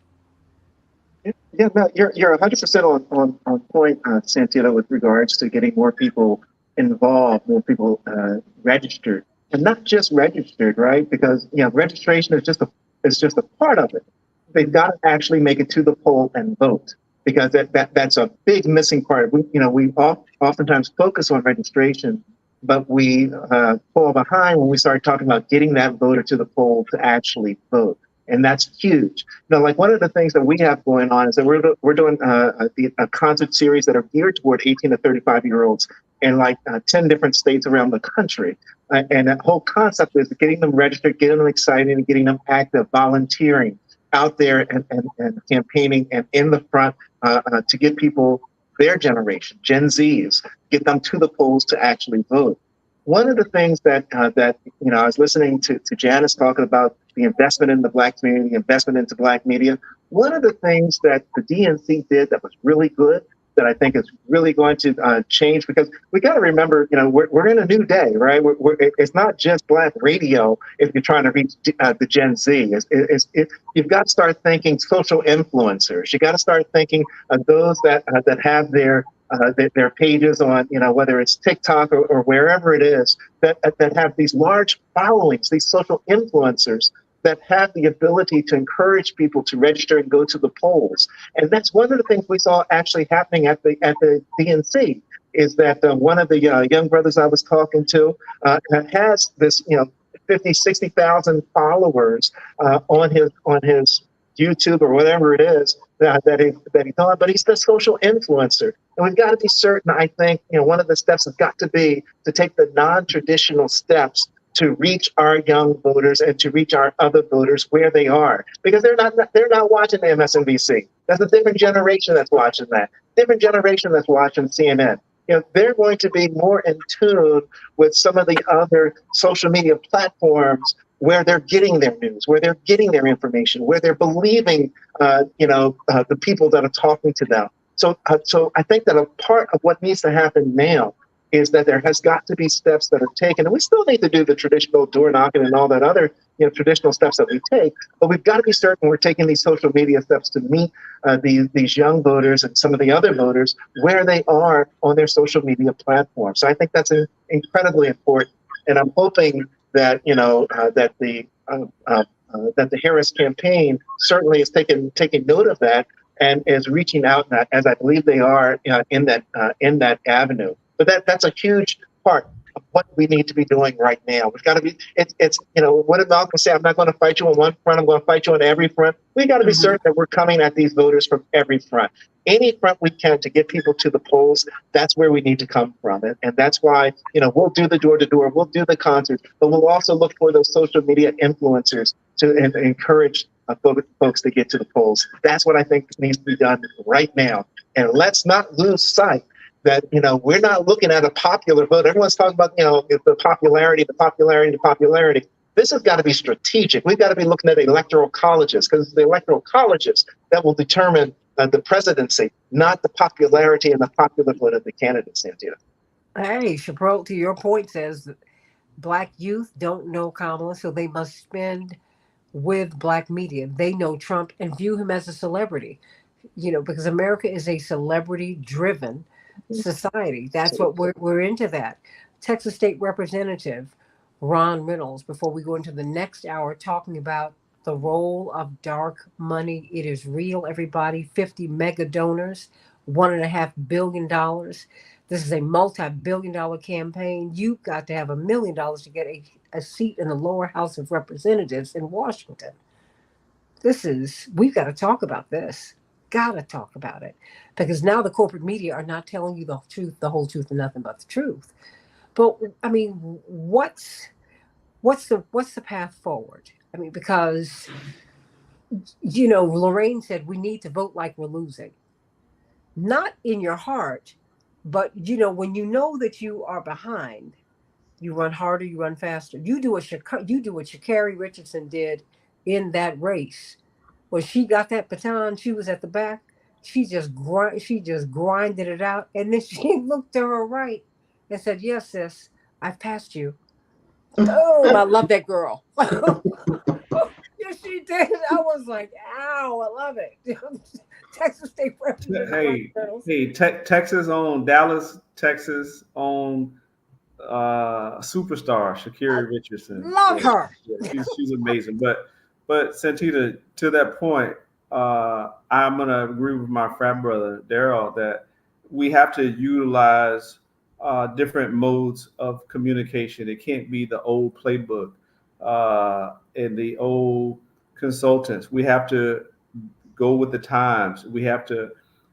Yeah, no, you're 100% on point, Santita, with regards to getting more people involved, more people registered, and not just registered, right? Because registration is just a part of it. They've got to actually make it to the poll and vote, because that's a big missing part. We oftentimes focus on registration, but we fall behind when we start talking about getting that voter to the poll to actually vote. And that's huge. Like one of the things that we have going on is that we're doing a concert series that are geared toward 18 to 35-year-olds in like 10 different states around the country. And that whole concept is getting them registered, getting them excited, and getting them active, volunteering out there and campaigning and in the front to get people, their generation, Gen Zs, get them to the polls to actually vote. One of the things that I was listening to Janice talking about the investment in the Black community, the investment into Black media. One of the things that the DNC did that was really good, that I think is really going to change, because we got to remember, we're in a new day, right? It's not just Black radio if you're trying to reach the Gen Z. You've got to start thinking social influencers. You got to start thinking of those that have their pages on, whether it's TikTok or wherever it is, that have these large followings, these social influencers that have the ability to encourage people to register and go to the polls. And that's one of the things we saw actually happening at the DNC, is that one of the young brothers I was talking to has this, 50, 60,000 followers on his YouTube or whatever it is that he's on, but he's the social influencer. And we've got to be certain, I think, one of the steps has got to be to take the non-traditional steps to reach our young voters and to reach our other voters where they are, because they're not watching the MSNBC. That's a different generation that's watching that. Different generation that's watching CNN. They're going to be more in tune with some of the other social media platforms where they're getting their news, where they're getting their information, where they're believing, the people that are talking to them. So I think that a part of what needs to happen now is that there has got to be steps that are taken, and we still need to do the traditional door knocking and all that other traditional steps that we take. But we've got to be certain we're taking these social media steps to meet these young voters and some of the other voters where they are on their social media platforms. So I think that's incredibly important, and I'm hoping that that the Harris campaign certainly is taking note of that and is reaching out, as I believe they are in that avenue. But that's a huge part of what we need to be doing right now. We've got to be. It's what did Malcolm say? I'm not going to fight you on one front. I'm going to fight you on every front. We got to be certain that we're coming at these voters from every front. Any front we can to get people to the polls, that's where we need to come from. And that's why, we'll do the door-to-door, we'll do the concerts, but we'll also look for those social media influencers to encourage folks to get to the polls. That's what I think needs to be done right now. And let's not lose sight that, we're not looking at a popular vote. Everyone's talking about, the popularity. This has got to be strategic. We've got to be looking at electoral colleges, because it's the electoral colleges that will determine the presidency, not the popularity and the popular vote of the candidates, Santita. Hey, Chaparral, to your point, says Black youth don't know Kamala, so they must spend with Black media. They know Trump and view him as a celebrity, because America is a celebrity driven society. That's what we're into that. Texas State Representative Ron Reynolds, before we go into the next hour, talking about the role of dark money. It is real, everybody. 50 mega donors, $1.5 billion. This is a multi-billion-dollar campaign. You've got to have $1 million to get a seat in the lower house of representatives in Washington. We've got to talk about this. Got to talk about it. Because now the corporate media are not telling you the truth, the whole truth, and nothing but the truth. But I mean, what's the path forward? I mean, because Lorraine said we need to vote like we're losing. Not in your heart, but when you know that you are behind, you run harder, you run faster. You do what Sha'Carri Richardson did in that race. When she got that baton, she was at the back. She just grinded it out, and then she looked to her right and said, "Yes, sis, I've passed you." Oh, I love that girl. Yes, she did. I was like, "Ow, I love it." Texas State Representative. Texas on Dallas, Texas on superstar Sha'Carri Richardson. Love her. Yeah, she's amazing. But Santita, to that point, I'm gonna agree with my frat brother Daryl that we have to utilize different modes of communication. It can't be the old playbook and the old consultants. We have to go with the times. We have to,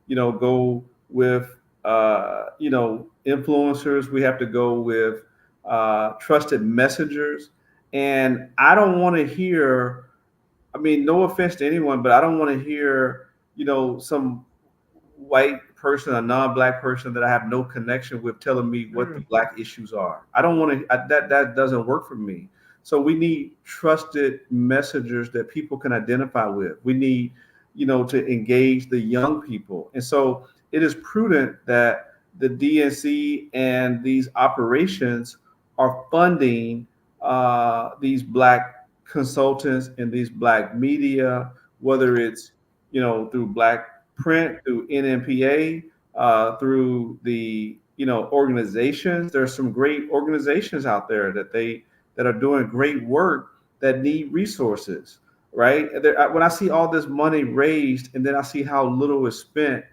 go with influencers. We have to go with trusted messengers. And I don't want to hear, I mean, no offense to anyone, but I don't want to hear, some white person, a non-black person that I have no connection with telling me what the Black issues are. I don't want to, that doesn't work for me. So we need trusted messengers that people can identify with. We need, to engage the young people. And so it is prudent that the DNC and these operations are funding these Black consultants and these Black media, whether it's, through Black print, through NMPA, through the, organizations. There's some great organizations out there that are doing great work that need resources, right? When I see all this money raised and then I see how little is spent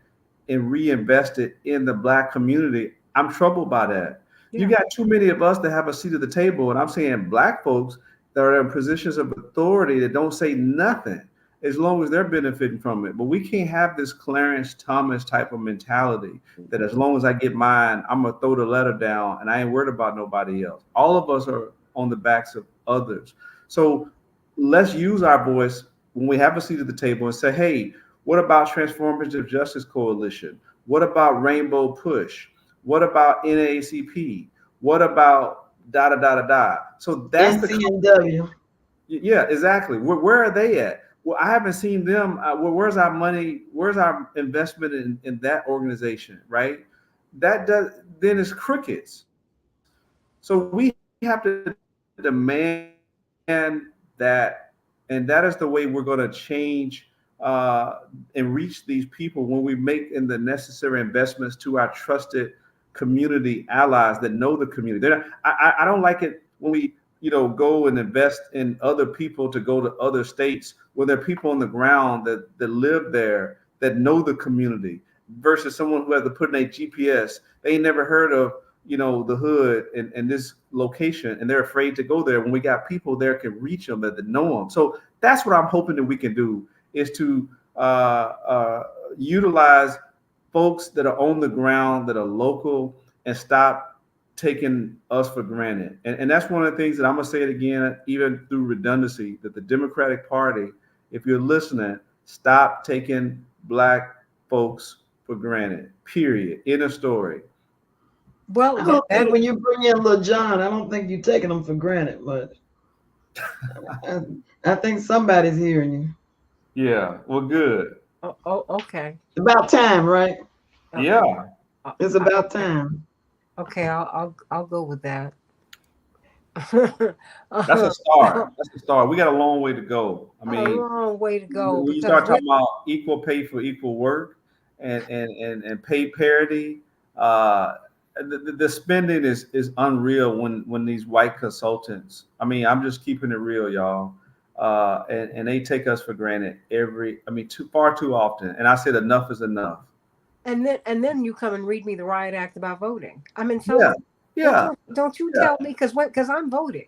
and reinvested in the Black community, I'm troubled by that. Yeah. You got too many of us that have a seat at the table, and I'm saying Black folks that are in positions of authority that don't say nothing as long as they're benefiting from it. But we can't have this Clarence Thomas type of mentality that as long as I get mine, I'm gonna throw the letter down and I ain't worried about nobody else. All of us are on the backs of others. So let's use our voice when we have a seat at the table and say, hey, what about Transformative Justice Coalition? What about Rainbow Push? What about NAACP? What about da da da da da? So that's the NCNW. yeah, exactly. Where are they at? Well, I haven't seen them. Where's our money? Where's our investment in that organization? Right? That does then it's crickets. So we have to demand that, and that is the way we're going to change and reach these people when we make in the necessary investments to our trusted community allies that know the community. I don't like it when we go and invest in other people to go to other states where there are people on the ground that live there that know the community versus someone who has to put in a GPS. They ain't never heard of the hood and this location, and they're afraid to go there when we got people there can reach them that know them. So that's what I'm hoping that we can do is to utilize folks that are on the ground, that are local, and stop taking us for granted. And that's one of the things that I'm going to say it again, even through redundancy, that the Democratic Party, if you're listening, stop taking Black folks for granted, period. End of story. Well, I don't think when you bring in Lil John, I don't think you're taking them for granted, but I think somebody's hearing you. Yeah, well, good. Oh, okay. It's about time, right? Yeah. It's about time. Okay, I'll go with that. That's a start. That's a start. We got a long way to go. I mean, a long way to go. When you start talking about equal pay for equal work and pay parity, the spending is unreal when these white consultants. I mean, I'm just keeping it real, y'all. And they take us for granted far too often. And I said enough is enough. And then you come and read me the riot act about voting. I mean, so yeah. Don't you tell me because I'm voting.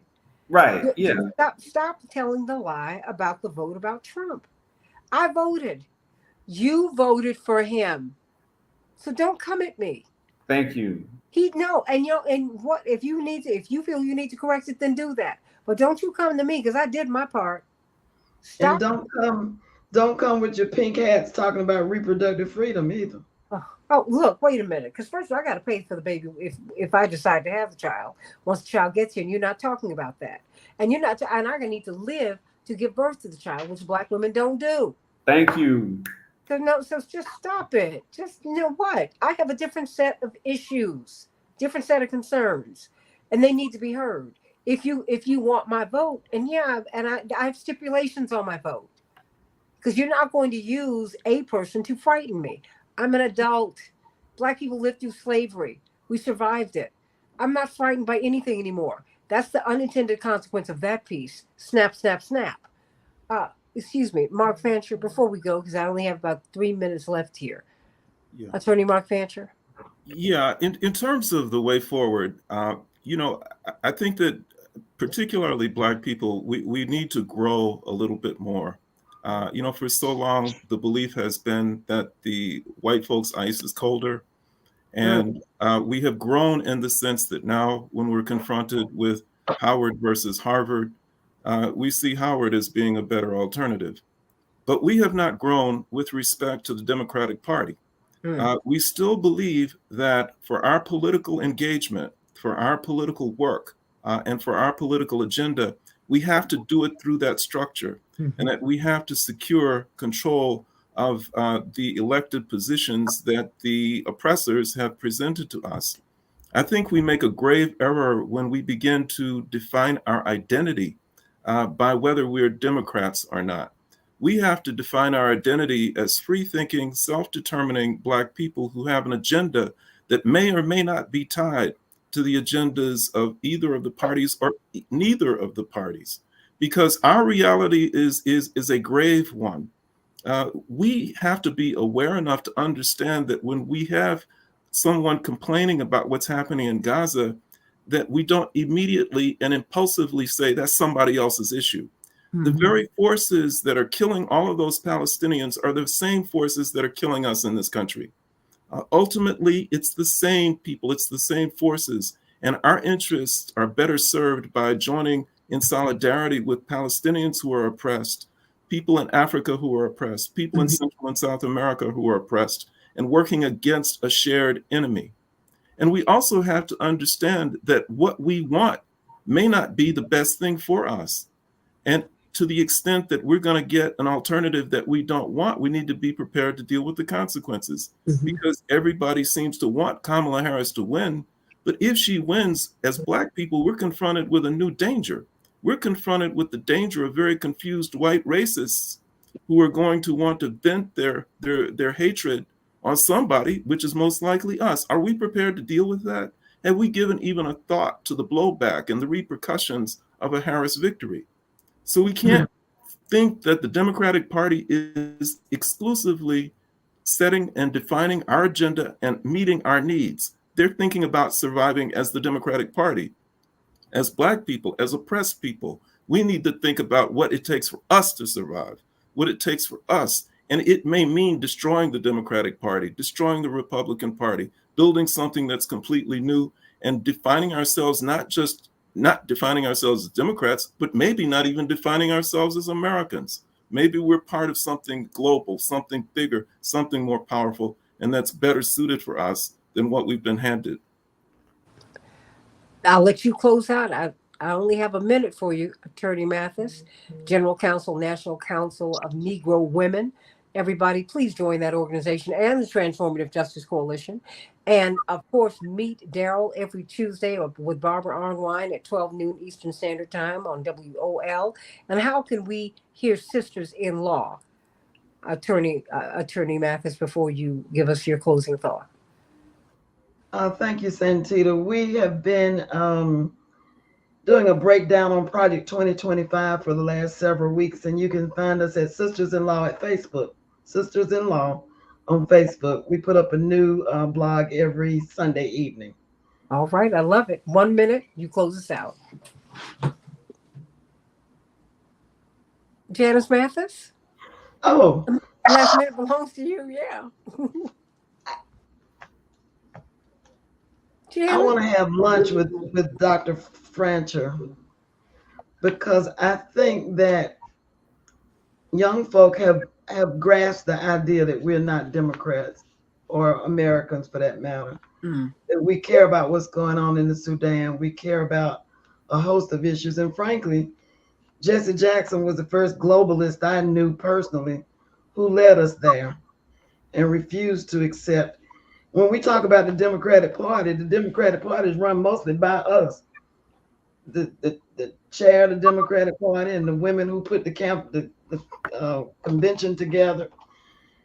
Right. Yeah. Stop telling the lie about the vote about Trump. I voted. You voted for him. So don't come at me. Thank you. And what if you feel you need to correct it, then do that. But don't you come to me because I did my part. Stop. And don't come with your pink hats talking about reproductive freedom either. Oh, look, wait a minute. Because first of all, I got to pay for the baby if I decide to have the child. Once the child gets here, and you're not talking about that. And you're not, and I'm going to need to live to give birth to the child, which Black women don't do. Thank you. So just stop it. Just, you know what? I have a different set of issues, different set of concerns, and they need to be heard. If you want my vote, and I have stipulations on my vote, because you're not going to use a person to frighten me. I'm an adult. Black people lived through slavery. We survived it. I'm not frightened by anything anymore. That's the unintended consequence of that piece. Snap, snap, snap. Excuse me, Mark Fancher, before we go, because I only have about 3 minutes left here. Yeah. Attorney Mark Fancher. Yeah, in terms of the way forward, I think that particularly Black people, we need to grow a little bit more. For so long, the belief has been that the white folks' ice is colder. And we have grown in the sense that now when we're confronted with Howard versus Harvard, we see Howard as being a better alternative. But we have not grown with respect to the Democratic Party. We still believe that for our political engagement, for our political work, and for our political agenda, we have to do it through that structure, and that we have to secure control of the elected positions that the oppressors have presented to us. I think we make a grave error when we begin to define our identity by whether we're Democrats or not. We have to define our identity as free-thinking, self-determining Black people who have an agenda that may or may not be tied to the agendas of either of the parties or neither of the parties, because our reality is a grave one. We have to be aware enough to understand that when we have someone complaining about what's happening in Gaza, that we don't immediately and impulsively say that's somebody else's issue. The very forces that are killing all of those Palestinians are the same forces that are killing us in this country. Ultimately, it's the same people, it's the same forces. And our interests are better served by joining in solidarity with Palestinians who are oppressed, people in Africa who are oppressed, people in Central and South America who are oppressed, and working against a shared enemy. And we also have to understand that what we want may not be the best thing for us. And to the extent that we're going to get an alternative that we don't want, we need to be prepared to deal with the consequences, because everybody seems to want Kamala Harris to win. But if she wins, as Black people, we're confronted with a new danger. We're confronted with the danger of very confused white racists who are going to want to vent their hatred on somebody, which is most likely us. Are we prepared to deal with that? Have we given even a thought to the blowback and the repercussions of a Harris victory? So we can't think that the Democratic Party is exclusively setting and defining our agenda and meeting our needs. They're thinking about surviving as the Democratic Party. As Black people, as oppressed people, we need to think about what it takes for us to survive, what it takes for us. And it may mean destroying the Democratic Party, destroying the Republican Party, building something that's completely new, and defining ourselves not defining ourselves as Democrats, but maybe not even defining ourselves as Americans. Maybe we're part of something global, something bigger, something more powerful, and that's better suited for us than what we've been handed. I'll let you close out. I only have a minute for you, Attorney Mathis, General Counsel, National Council of Negro Women. Everybody, please join that organization and the Transformative Justice Coalition. And of course, meet Daryl every Tuesday with Barbara Arnwine at 12 noon Eastern Standard Time on WOL. And how can we hear Sisters in Law, Attorney Mathis, before you give us your closing thought? Thank you, Santita. We have been doing a breakdown on Project 2025 for the last several weeks, and you can find us at Sisters in Law at Facebook. Sisters in Law on Facebook. We put up a new blog every Sunday evening. All right, I love it. 1 minute, you close us out. Janice Mathis? Oh, Last minute belongs to you, yeah. I want to have lunch with Dr. Francher, because I think that young folk have grasped the idea that we're not Democrats or Americans for that matter. That we care about what's going on in the Sudan. We care about a host of issues. And frankly, Jesse Jackson was the first globalist I knew personally who led us there and refused to accept. When we talk about the Democratic Party is run mostly by us. The chair of the Democratic Party and the women who put the convention together,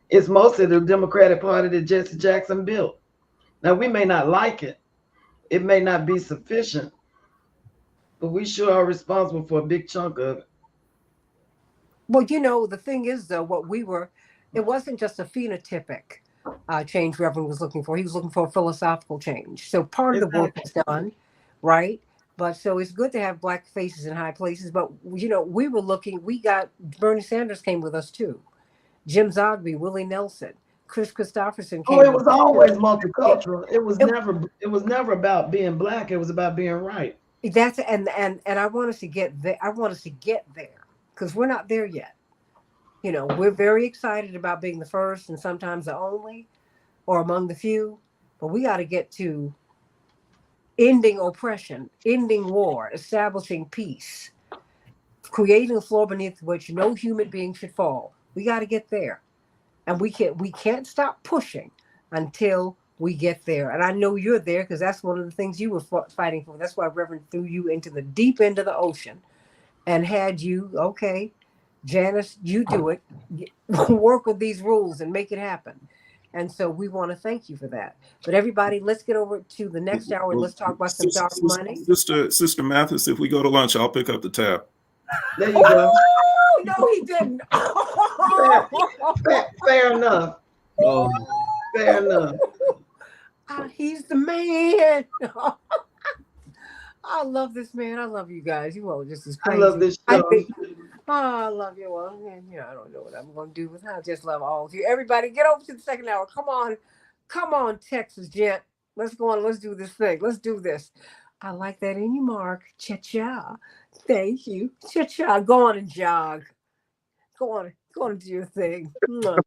it's mostly the Democratic Party that Jesse Jackson built. Now, we may not like it. It may not be sufficient, but we sure are responsible for a big chunk of it. Well, the thing is, though, it wasn't just a phenotypic change Reverend was looking for. He was looking for a philosophical change. So part of the work is done, right? But so it's good to have Black faces in high places. But, we got Bernie Sanders came with us too. Jim Zogby, Willie Nelson, Chris Christopherson came. Oh, it was always multicultural. It was never about being Black. It was about being right. That's and I want us to get there. I want us to get there because we're not there yet. We're very excited about being the first and sometimes the only or among the few, but we got to get to ending oppression, ending war, establishing peace, creating a floor beneath which no human being should fall. We got to get there. And we can't stop pushing until we get there. And I know you're there because that's one of the things you were fighting for. That's why Reverend threw you into the deep end of the ocean and had you, okay, Janice, you do it. Work with these rules and make it happen. And so we want to thank you for that. But everybody, let's get over to the next hour and let's talk about some dark money. Sister Mathis, if we go to lunch, I'll pick up the tab. There you go. Oh, no, he didn't. Fair enough. Oh. Fair enough. He's the man. I love this man. I love you guys. You all just as crazy. I love this show. I love you all. I don't know what I'm going to do with it. I just love all of you. Everybody, get over to the second hour. Come on, Texas gent. Let's go on. Let's do this thing. Let's do this. I like that in you, Mark. Cha-cha. Thank you. Cha-cha. Go on and jog. Go on and do your thing. Mwah.